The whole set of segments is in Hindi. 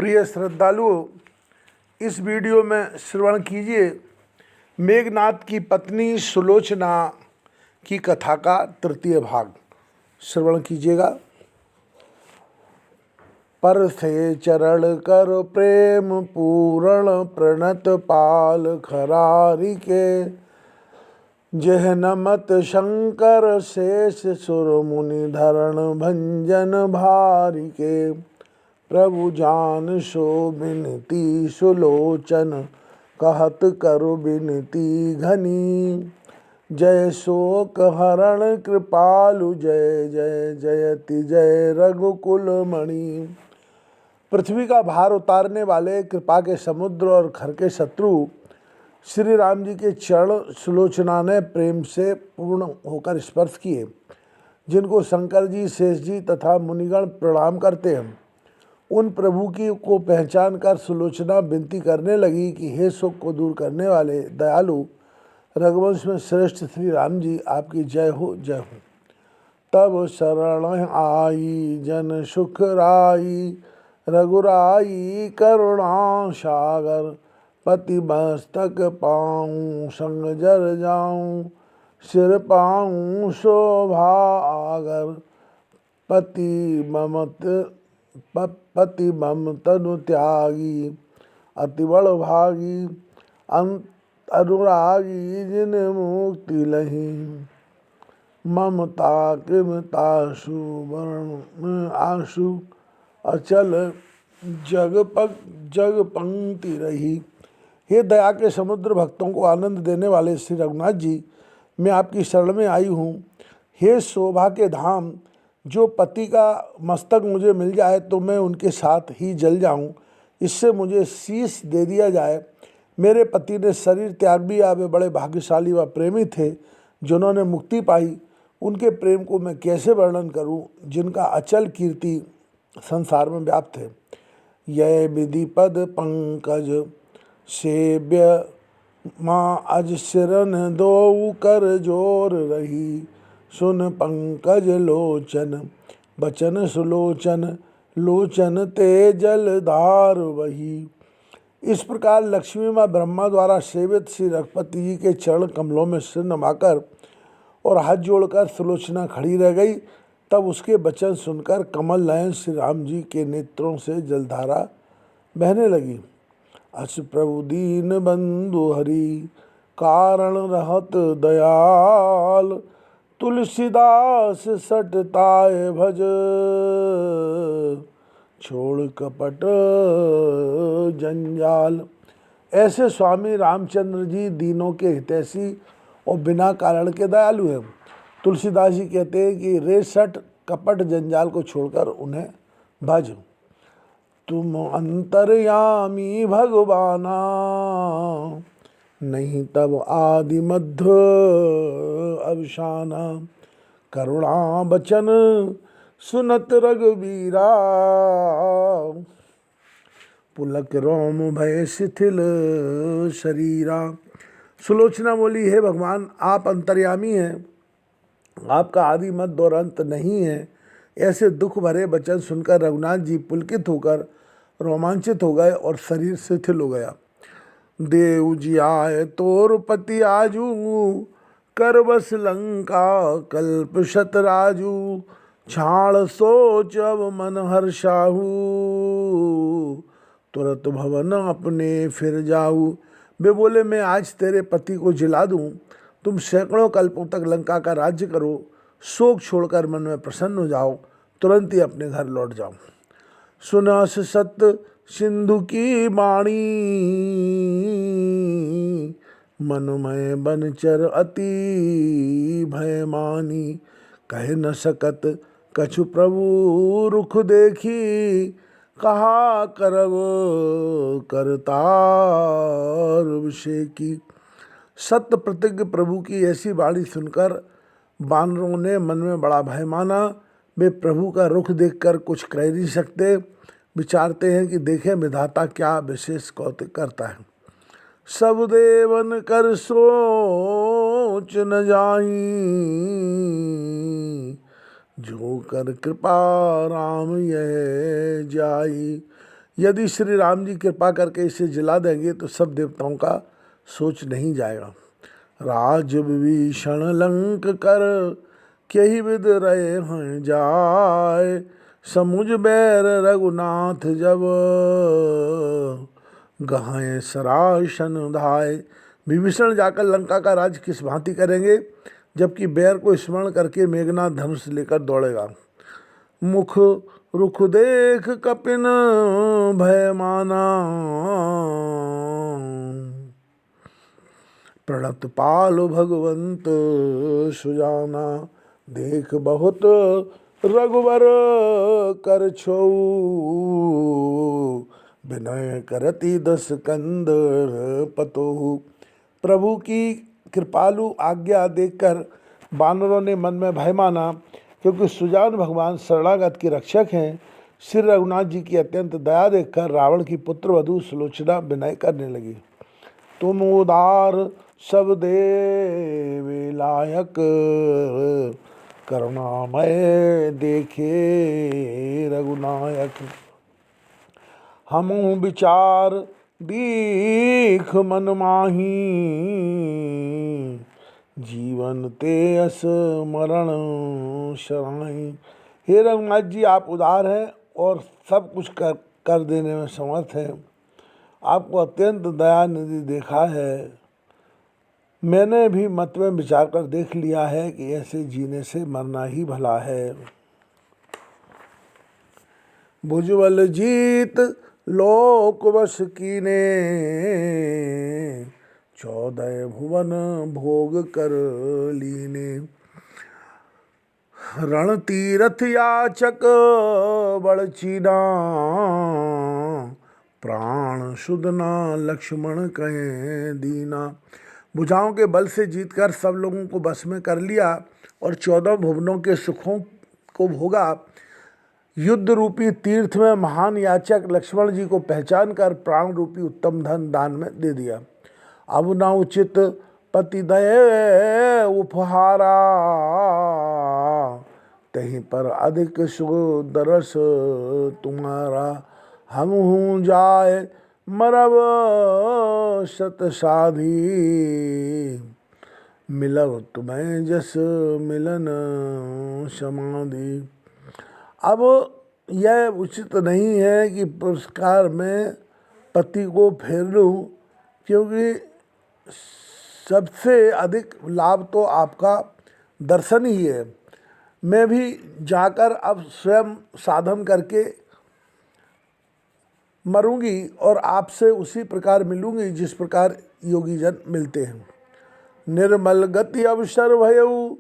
प्रिय श्रद्धालुओं, इस वीडियो में श्रवण कीजिए मेघनाद की पत्नी सुलोचना की कथा का तृतीय भाग। श्रवण कीजिएगा। पर से चरण कर प्रेम पूर्ण प्रणत पाल खरारी के, जह नमत शंकर शेष सुर मुनि धरण भंजन भारी के। प्रभु जान सो बिनती सुलोचन, कहत करु बिनती घनी। जय शोक हरण कृपालु जय जय जयति जय रघुकुल मणि। पृथ्वी का भार उतारने वाले कृपा के समुद्र और खर के शत्रु श्री राम जी के चरण सुलोचना ने प्रेम से पूर्ण होकर स्पर्श किए, जिनको शंकर जी, शेष जी तथा मुनिगण प्रणाम करते हैं। उन प्रभु की को पहचान कर सुलोचना विनती करने लगी कि हे शोक को दूर करने वाले दयालु रघुवंश में श्रेष्ठ श्री राम जी, आपकी जय हो जय हो। तब शरण आई जन सुख राई, रघुराई करुणा सागर। पति मस्तक पाऊँ संग जर जाऊँ, सिर पाऊँ शोभा आगर। पति मम तनु त्यागी, अति बड़ भागी। अनुरागी जिन मुक्ति लही, ममता किमताशु वर्ण आशु। अचल जग पंक्ति रही। हे दया के समुद्र, भक्तों को आनंद देने वाले श्री रघुनाथ जी, मैं आपकी शरण में आई हूँ। हे शोभा के धाम, जो पति का मस्तक मुझे मिल जाए तो मैं उनके साथ ही जल जाऊं। इससे मुझे शीश दे दिया जाए। मेरे पति ने शरीर त्याग दिया, वे बड़े भाग्यशाली व प्रेमी थे जिन्होंने मुक्ति पाई। उनके प्रेम को मैं कैसे वर्णन करूं, जिनका अचल कीर्ति संसार में व्याप्त है। यह विधि पद पंकज सेव्य, माँ अज सिरन दो कर जोर रही। सुन पंकज लोचन बचन सुलोचन, लोचन ते जलधार वही। इस प्रकार लक्ष्मी माँ ब्रह्मा द्वारा सेवित श्री रघुपति जी के चरण कमलों में सिर नमाकर और हाथ जोड़कर सुलोचना खड़ी रह गई। तब उसके वचन सुनकर कमल नयन श्री राम जी के नेत्रों से जलधारा बहने लगी। अस प्रभु दीन बंधु हरि, कारण रहत दयाल। तुलसीदास सटताय भज, छोड़ कपट जंजाल। ऐसे स्वामी रामचंद्र जी दीनों के हितैषी और बिना कारण के दयालु हैं। तुलसीदास जी कहते हैं कि रे सट कपट जंजाल को छोड़कर उन्हें भज। तुम अंतर्यामी भगवाना, नहीं तब आदि मध्य अवसाना। करुणा बचन सुनत रघुवीरा, पुलक रोम भय शिथिल शरीरा। सुलोचना बोली, हे भगवान, आप अंतर्यामी हैं, आपका आदि मध्य और अंत नहीं है। ऐसे दुख भरे वचन सुनकर रघुनाथ जी पुलकित होकर रोमांचित हो गए और शरीर शिथिल हो गया। देव जी आए तोर पति आजू, कर बस लंका कल्प शतराजू। छाड़ सोच अब मन हर्षाहू, तुरत भवन अपने फिर जाऊ। वे बोले, मैं आज तेरे पति को जिला दूं, तुम सैकड़ों कल्पों तक लंका का राज्य करो। शोक छोड़कर मन में प्रसन्न हो जाओ, तुरंत ही अपने घर लौट जाओ। सुनस सत्य सिंधु की वाणी, मनमय बनचर अति भयमानी। कह न सकत कछु प्रभु रुख देखी, कहा करब करतार अभिषेकी। सत्य प्रतिज्ञ प्रभु की ऐसी वाणी सुनकर वानरों ने मन में बड़ा भय माना। वे प्रभु का रुख देखकर कुछ कह नहीं सकते। विचारते हैं कि देखें विधाता क्या विशेष कौतुक करता है। सब देवन कर सोच न जाई, जो कर कृपा राम यह जाई। यदि श्री राम जी कृपा करके इसे जला देंगे तो सब देवताओं का सोच नहीं जाएगा। राज विभीषण लंक कर केहि विद रहे हैं जाय, समुझ बैर रघुनाथ जब गहाएं सरासन धाय। विभीषण जाकर लंका का राज किस भांति करेंगे, जबकि बैर को स्मरण करके मेघनाथ धनुष लेकर दौड़ेगा। मुख रुख देख कपिन भय माना, प्रणत पाल भगवंत सुजाना। देख बहुत रघुवर कर छो, विनय करती दस कंद पतोहु। प्रभु की कृपालु आज्ञा देखकर वानरों ने मन में भय माना, क्योंकि सुजान भगवान शरणागत के रक्षक हैं। श्री रघुनाथ जी की अत्यंत दया देखकर रावण की पुत्र वधू सुलोचना विनय करने लगी। तुम उदार सब देव लायक, करुणामय देखे रघुनायक। हमु विचार दीख मन माही, जीवन ते अस मरण शराई। हे रघुनाथ जी, आप उदार हैं और सब कुछ कर देने में समर्थ हैं। आपको अत्यंत दयानिधि देखा है। मैंने भी मत में विचार कर देख लिया है कि ऐसे जीने से मरना ही भला है। भुजबल जीत लोक वश कीने, 14 भुवन भोग कर लीने। रण तीरथ याचक बड़ चीना, प्राण सुदना लक्ष्मण कहे दीना। भुजाओं के बल से जीतकर सब लोगों को बस में कर लिया और 14 भुवनों के सुखों को भोगा। युद्ध रूपी तीर्थ में महान याचक लक्ष्मण जी को पहचान कर प्राण रूपी उत्तम धन दान में दे दिया। अब न उचित पति दये उपहारा, तहीं पर अधिक सुदरस तुम्हारा। हम हूँ जाए मरब सत साधी, मिलब तुम्हें जस मिलन समाधि। अब यह उचित नहीं है कि पुरस्कार में पति को फेर लूँ, क्योंकि सबसे अधिक लाभ तो आपका दर्शन ही है। मैं भी जाकर अब स्वयं साधन करके मरूंगी और आपसे उसी प्रकार मिलूंगी जिस प्रकार योगी जन मिलते हैं। निर्मल गति अवसर भयऊ,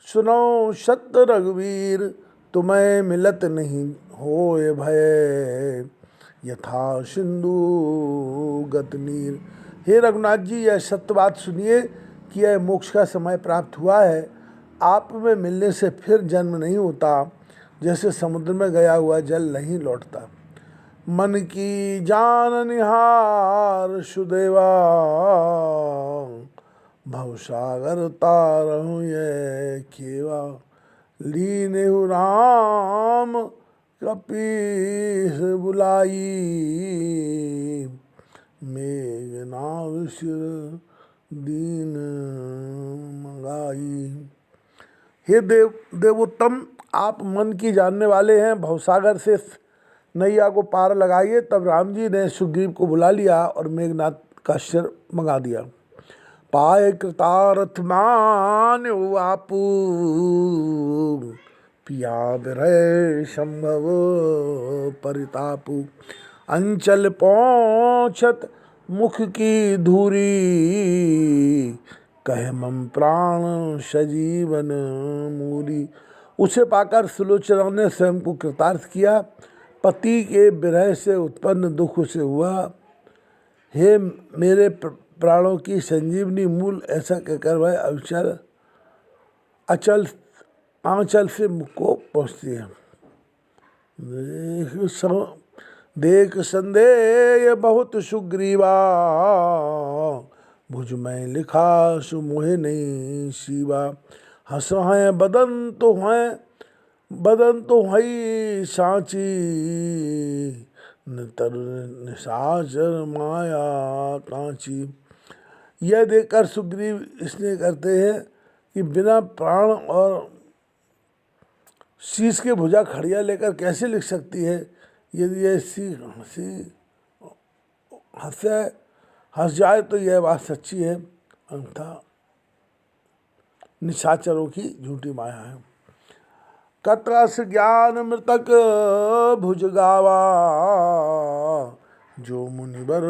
सुनो सत्य रघुवीर। तुम्हें मिलत नहीं होए भय, यथा सिंधु गत नीर। हे रघुनाथ जी, यह सत्य बात सुनिए कि यह मोक्ष का समय प्राप्त हुआ है। आप में मिलने से फिर जन्म नहीं होता, जैसे समुद्र में गया हुआ जल नहीं लौटता। मन की जान निहार सुदेवा, भवसागर तारहु ये खेवा। लीनेहु राम कपीस बुलाई, मेघनाद सिर दीन मंगाई। हे देवोत्तम, आप मन की जानने वाले हैं। भवसागर से नैया को पार लगाइए। तब राम जी ने सुग्रीव को बुला लिया और मेघनाद का सिर मंगा दिया। पाए कृतार्थ मान आपू, पिया विरह संभव परितापू। अंचल पहुँचत मुख की धूरी, कहे मम प्राण सजीवन मूरी। उसे पाकर सुलोचना ने स्वयं को कृतार्थ किया। पति के विरह से उत्पन्न दुख उसे हुआ। हे मेरे प्राणों की संजीवनी मूल, ऐसा कहकर वह अचल आंचल से मुख को पहुँचती है। देख संदेह बहुत सुग्रीवा, भुज में लिखा सुमोहे नहीं सीवा। हंस हैं बदन तो हई सांची, नितर निशाचर माया कांची। यह देखकर सुग्रीव इसने करते हैं कि बिना प्राण और शीश के भुजा खड़िया लेकर कैसे लिख सकती है। यदि ऐसी हंस जाए तो यह बात सच्ची है, अन्यथा निशाचरों की झूठी माया है। कतरस ज्ञान मृतक भुज गावा, जो मुनिवर